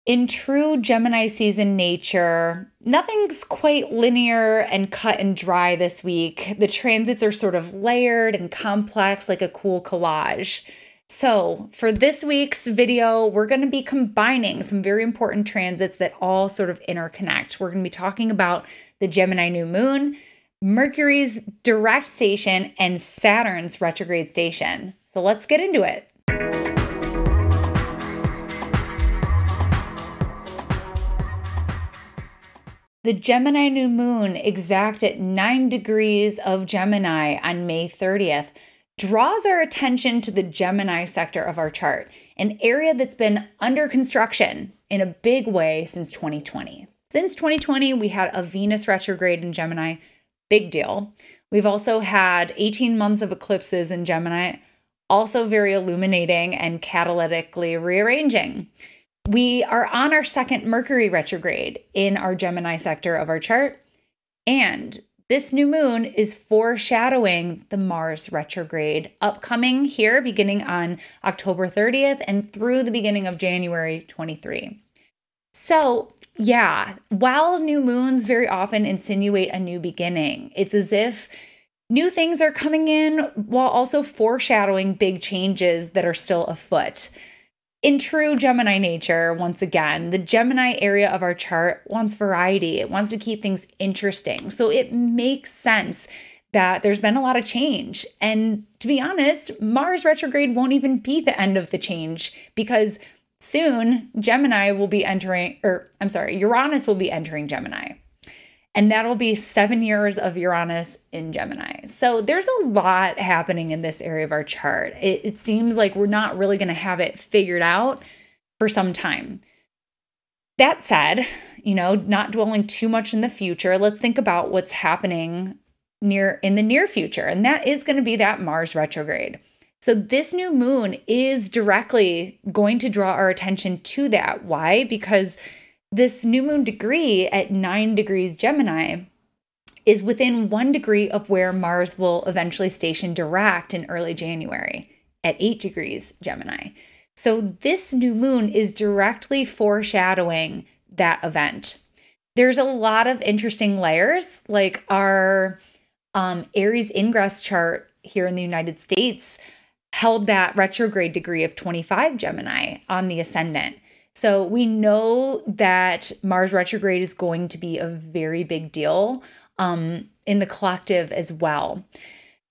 In true Gemini season nature, nothing's quite linear and cut and dry this week. The transits are sort of layered and complex like a cool collage. So for this week's video, we're going to be combining some very important transits that all sort of interconnect. We're going to be talking about the Gemini New Moon, Mercury's direct station, and Saturn's retrograde station. So let's get into it. The Gemini New Moon, exact at 9 degrees of Gemini on May 30th, draws our attention to the Gemini sector of our chart, an area that's been under construction in a big way since 2020. Since 2020, we had a Venus retrograde in Gemini, big deal. We've also had 18 months of eclipses in Gemini, also very illuminating and catalytically rearranging. We are on our second Mercury retrograde in our Gemini sector of our chart, and this new moon is foreshadowing the Mars retrograde upcoming here beginning on October 30th and through the beginning of January 23. So yeah, while new moons very often insinuate a new beginning, it's as if new things are coming in while also foreshadowing big changes that are still afoot. In true Gemini nature, once again, the Gemini area of our chart wants variety. It wants to keep things interesting. So it makes sense that there's been a lot of change. And to be honest, Mars retrograde won't even be the end of the change because soon Uranus will be entering Gemini. And that'll be 7 years of Uranus in Gemini. So there's a lot happening in this area of our chart. It seems like we're not really going to have it figured out for some time. That said, not dwelling too much in the future, let's think about what's happening in the near future. And that is going to be that Mars retrograde. So this new moon is directly going to draw our attention to that. Why? Because this new moon degree at 9 degrees Gemini is within 1 degree of where Mars will eventually station direct in early January at 8 degrees Gemini. So this new moon is directly foreshadowing that event. There's a lot of interesting layers, like our Aries ingress chart here in the United States held that retrograde degree of 25 Gemini on the ascendant. So we know that Mars retrograde is going to be a very big deal in the collective as well.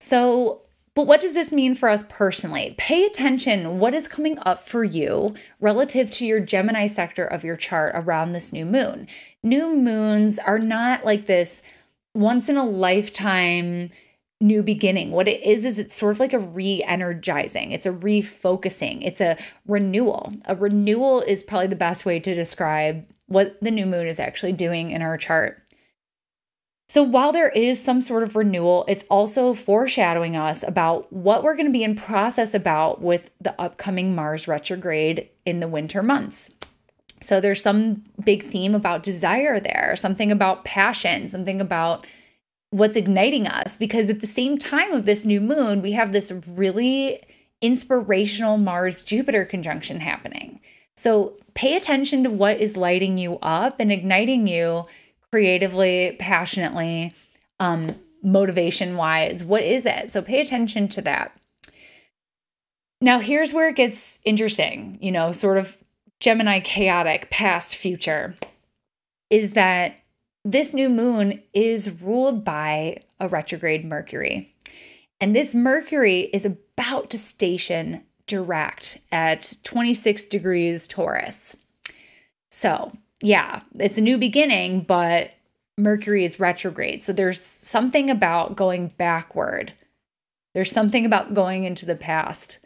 So, but what does this mean for us personally? Pay attention. What is coming up for you relative to your Gemini sector of your chart around this new moon? New moons are not like this once in a lifetime new beginning. What it is it's sort of like a re-energizing. It's a refocusing. It's a renewal. A renewal is probably the best way to describe what the new moon is actually doing in our chart. So while there is some sort of renewal, it's also foreshadowing us about what we're going to be in process about with the upcoming Mars retrograde in the winter months. So there's some big theme about desire there, something about passion, something about what's igniting us, because at the same time of this new moon, we have this really inspirational Mars-Jupiter conjunction happening. So pay attention to what is lighting you up and igniting you creatively, passionately, motivation-wise. What is it? So pay attention to that. Now, here's where it gets interesting, sort of Gemini chaotic past future, is that this new moon is ruled by a retrograde Mercury. And this Mercury is about to station direct at 26 degrees Taurus. So yeah, it's a new beginning, but Mercury is retrograde. So there's something about going backward. There's something about going into the past.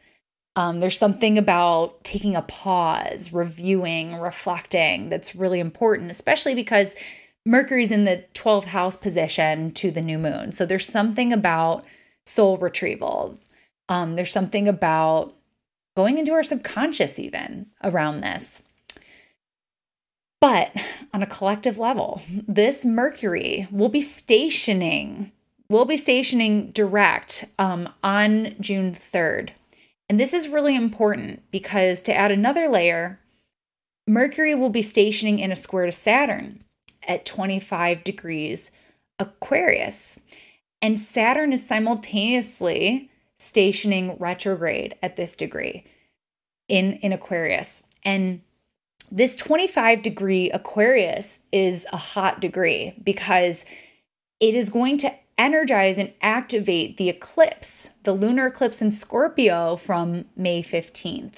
There's something about taking a pause, reviewing, reflecting that's really important, especially because Mercury's in the 12th house position to the new moon. So there's something about soul retrieval. There's something about going into our subconscious even around this. But on a collective level, this Mercury will be stationing direct on June 3rd. And this is really important because to add another layer, Mercury will be stationing in a square to Saturn at 25 degrees Aquarius. And Saturn is simultaneously stationing retrograde at this degree in Aquarius. And this 25-degree Aquarius is a hot degree because it is going to energize and activate the eclipse, the lunar eclipse in Scorpio from May 15th.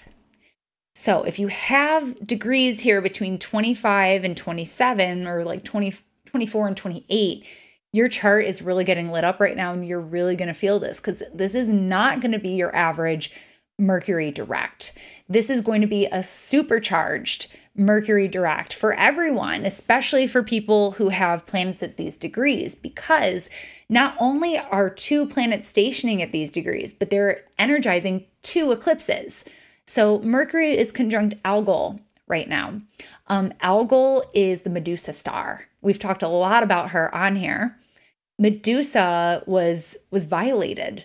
So if you have degrees here between 25 and 27 or like 24 and 28, your chart is really getting lit up right now and you're really going to feel this because this is not going to be your average Mercury direct. This is going to be a supercharged Mercury direct for everyone, especially for people who have planets at these degrees, because not only are two planets stationing at these degrees, but they're energizing two eclipses. So Mercury is conjunct Algol right now. Algol is the Medusa star. We've talked a lot about her on here. Medusa was violated,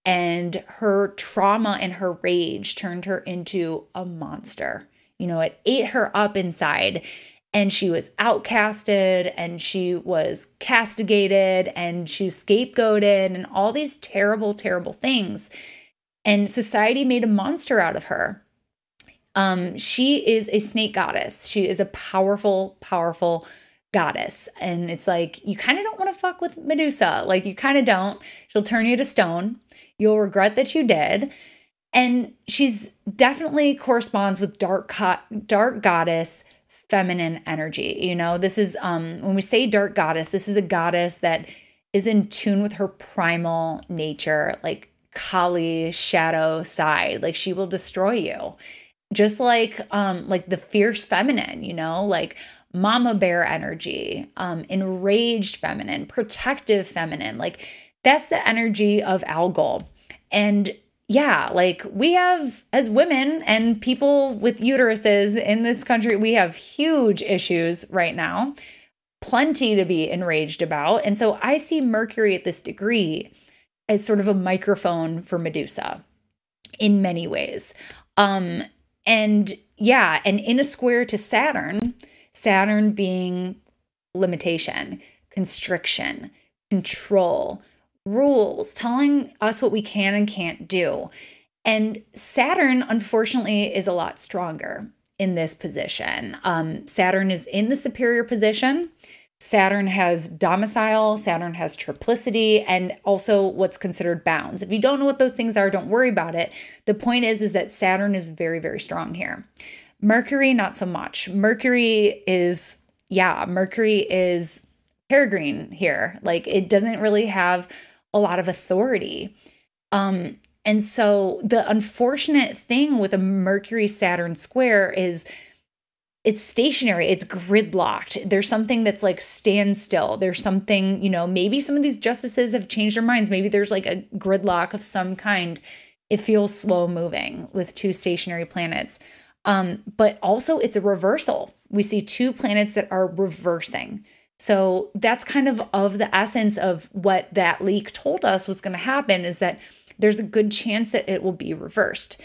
and her trauma and her rage turned her into a monster. You know, it ate her up inside, and she was outcasted and she was castigated and she was scapegoated and all these terrible, terrible things. And society made a monster out of her. She is a snake goddess. She is a powerful, powerful goddess. And it's like, you kind of don't want to fuck with Medusa. Like, you kind of don't. She'll turn you to stone. You'll regret that you did. And she's definitely corresponds with dark goddess, feminine energy. You know, this is, when we say dark goddess, this is a goddess that is in tune with her primal nature, like Kali shadow side. Like, she will destroy you. Just like the fierce feminine, you know, like mama bear energy, enraged feminine, protective feminine. Like, that's the energy of Algol. And yeah, like, we have, as women and people with uteruses in this country, we have huge issues right now, plenty to be enraged about. And so I see Mercury at this degree as sort of a microphone for Medusa in many ways. And yeah, and in a square to Saturn, Saturn being limitation, constriction, control, rules, telling us what we can and can't do. And Saturn, unfortunately, is a lot stronger in this position. Saturn is in the superior position. Saturn has domicile, Saturn has triplicity, and also what's considered bounds. If you don't know what those things are, don't worry about it. The point is that Saturn is very, very strong here. Mercury, not so much. Mercury is peregrine here. Like, it doesn't really have a lot of authority. And so the unfortunate thing with a Mercury-Saturn square is it's stationary, it's gridlocked. There's something that's like standstill. There's something, you know, maybe some of these justices have changed their minds. Maybe there's like a gridlock of some kind. It feels slow moving with two stationary planets. But also it's a reversal. We see two planets that are reversing. So that's kind of the essence of what that leak told us was going to happen, is that there's a good chance that it will be reversed.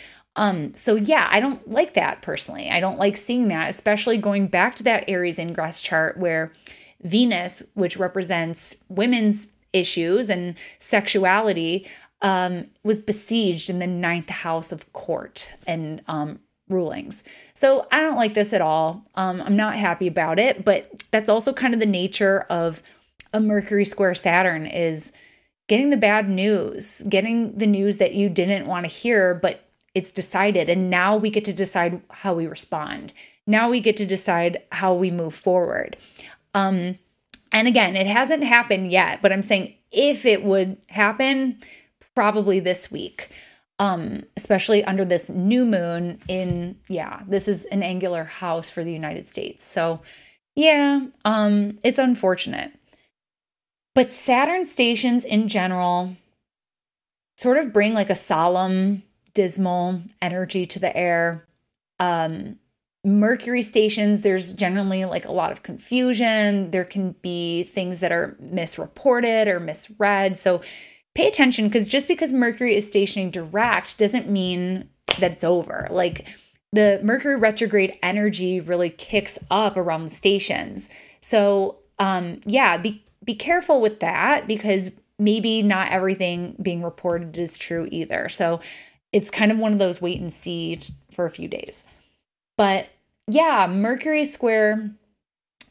So yeah, I don't like that personally. I don't like seeing that, especially going back to that Aries ingress chart where Venus, which represents women's issues and sexuality, was besieged in the 9th house of court and rulings. So I don't like this at all. I'm not happy about it, but that's also kind of the nature of a Mercury square Saturn, is getting the bad news, getting the news that you didn't want to hear, but it's decided. And now we get to decide how we respond. Now we get to decide how we move forward. And again, it hasn't happened yet, but I'm saying if it would happen, probably this week. Especially under this new moon this is an angular house for the United States. So yeah, it's unfortunate. But Saturn stations in general sort of bring like a solemn, dismal energy to the air. Mercury stations, there's generally like a lot of confusion. There can be things that are misreported or misread. So pay attention, because just because Mercury is stationing direct doesn't mean that it's over. Like, the Mercury retrograde energy really kicks up around the stations. So yeah, be careful with that, because maybe not everything being reported is true either. So it's kind of one of those wait and see for a few days. But yeah, Mercury square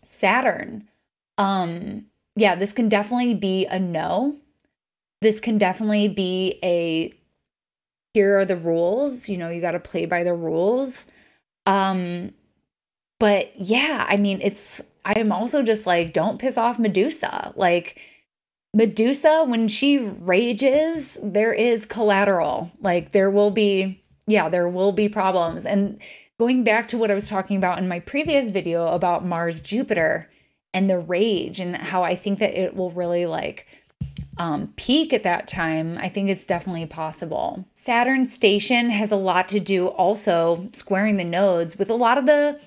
Saturn. Yeah, this can definitely be a no. This can definitely be a, here are the rules, you know, you got to play by the rules. But yeah, I mean, I am also just like, don't piss off Medusa. Like, Medusa, when she rages, there is collateral. Like, there will be problems. And going back to what I was talking about in my previous video about Mars Jupiter and the rage, and how I think that it will really like peak at that time, I think it's definitely possible. Saturn station has a lot to do also squaring the nodes with a lot of the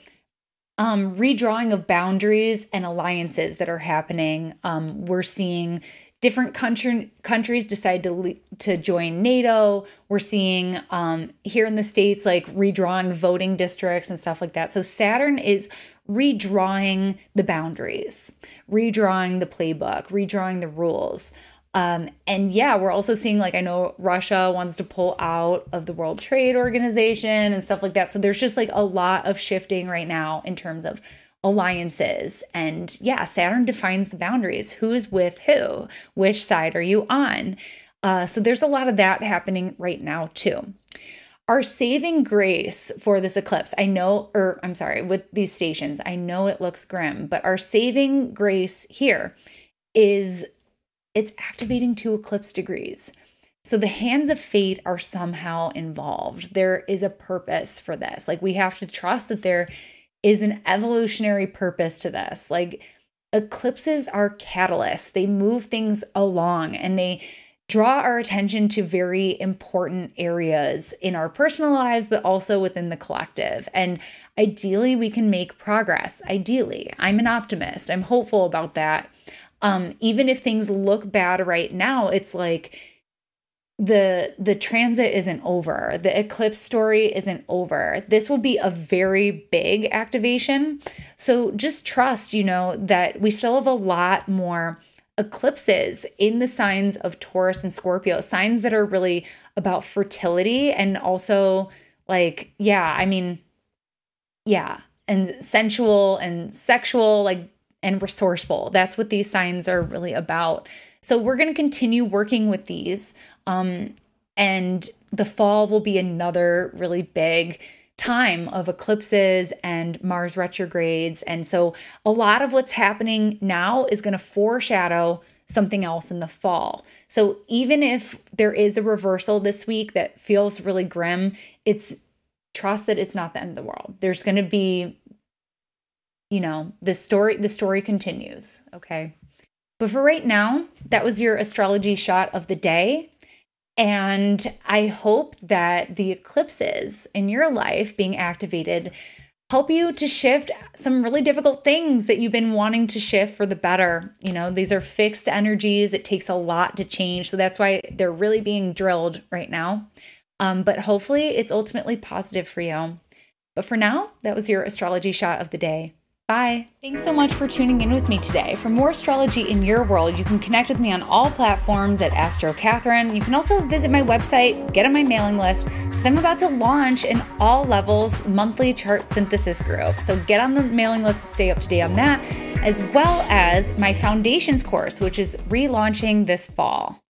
redrawing of boundaries and alliances that are happening. We're seeing different countries decide to join NATO. We're seeing here in the States, like redrawing voting districts and stuff like that. So Saturn is redrawing the boundaries, redrawing the playbook, redrawing the rules. And yeah, we're also seeing, like, I know Russia wants to pull out of the World Trade Organization and stuff like that. So there's just like a lot of shifting right now in terms of alliances. And yeah, Saturn defines the boundaries. Who's with who? Which side are you on? So there's a lot of that happening right now too. Our saving grace for this eclipse, I know, or I'm sorry, with these stations, I know it looks grim, but our saving grace here is it's activating 2 eclipse degrees. So the hands of fate are somehow involved. There is a purpose for this. Like, we have to trust that there is an evolutionary purpose to this. Like, eclipses are catalysts. They move things along, and they draw our attention to very important areas in our personal lives, but also within the collective. And ideally, we can make progress. Ideally, I'm an optimist. I'm hopeful about that. Even if things look bad right now, it's like the transit isn't over. The eclipse story isn't over. This will be a very big activation. So just trust, you know, that we still have a lot more eclipses in the signs of Taurus and Scorpio, signs that are really about fertility and also like, yeah, I mean, yeah, and sensual and sexual, like, and resourceful. That's what these signs are really about. So we're going to continue working with these. And the fall will be another really big time of eclipses and Mars retrogrades. And so a lot of what's happening now is going to foreshadow something else in the fall. So even if there is a reversal this week that feels really grim, trust that it's not the end of the world. There's going to be, you know, the story continues. Okay. But for right now, that was your astrology shot of the day. And I hope that the eclipses in your life being activated help you to shift some really difficult things that you've been wanting to shift for the better. You know, these are fixed energies. It takes a lot to change. So that's why they're really being drilled right now. But hopefully it's ultimately positive for you. But for now, that was your astrology shot of the day. Bye. Thanks so much for tuning in with me today. For more astrology in your world, you can connect with me on all platforms at Astro Catherine. You can also visit my website, get on my mailing list, because I'm about to launch an all levels monthly chart synthesis group. So get on the mailing list to stay up to date on that, as well as my foundations course, which is relaunching this fall.